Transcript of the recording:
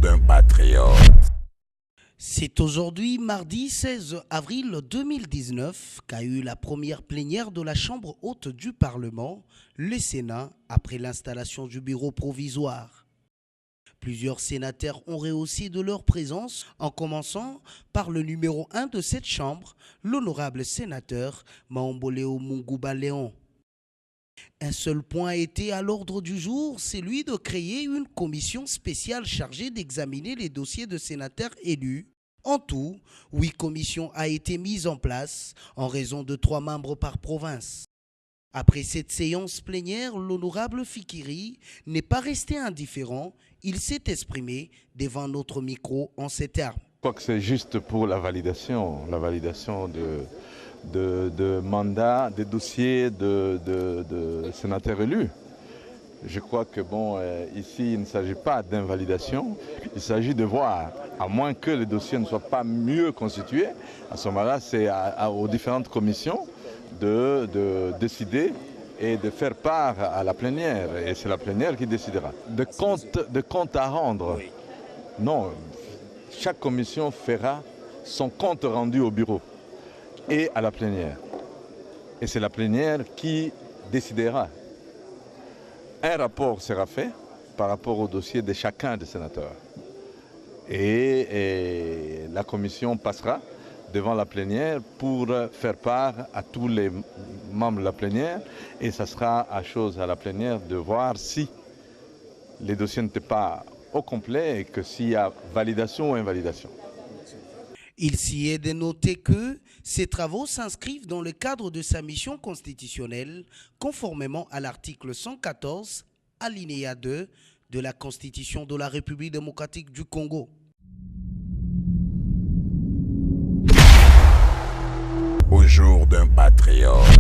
d'un patriote. C'est aujourd'hui, mardi 16 avril 2019, qu'a eu la première plénière de la Chambre haute du Parlement, le Sénat, après l'installation du bureau provisoire. Plusieurs sénateurs ont rehaussé de leur présence, en commençant par le numéro 1 de cette chambre, l'honorable sénateur Maomboleo Mungouba Léon. Un seul point a été à l'ordre du jour, celui de créer une commission spéciale chargée d'examiner les dossiers de sénateurs élus. En tout, 8 commissions ont été mises en place, en raison de 3 membres par province. Après cette séance plénière, l'honorable Fikiri n'est pas resté indifférent. Il s'est exprimé devant notre micro en ces termes. Je crois que c'est juste pour la validation de mandats, des dossiers de sénateurs élus. Je crois que ici, il ne s'agit pas d'invalidation, il s'agit de voir, à moins que les dossiers ne soient pas mieux constitués, à ce moment-là, c'est aux différentes commissions de décider et de faire part à la plénière. Et c'est la plénière qui décidera. De compte à rendre. Oui. Non, chaque commission fera son compte rendu au bureau et à la plénière. Et c'est la plénière qui décidera. Un rapport sera fait par rapport au dossier de chacun des sénateurs. Et la commission passera devant la plénière pour faire part à tous les membres de la plénière. Et ça sera à la plénière de voir si les dossiers n'étaient pas au complet et que s'il y a validation ou invalidation. Il s'y est de noter que ces travaux s'inscrivent dans le cadre de sa mission constitutionnelle, conformément à l'article 114, alinéa 2 de la Constitution de la République démocratique du Congo. Au jour d'un patriote.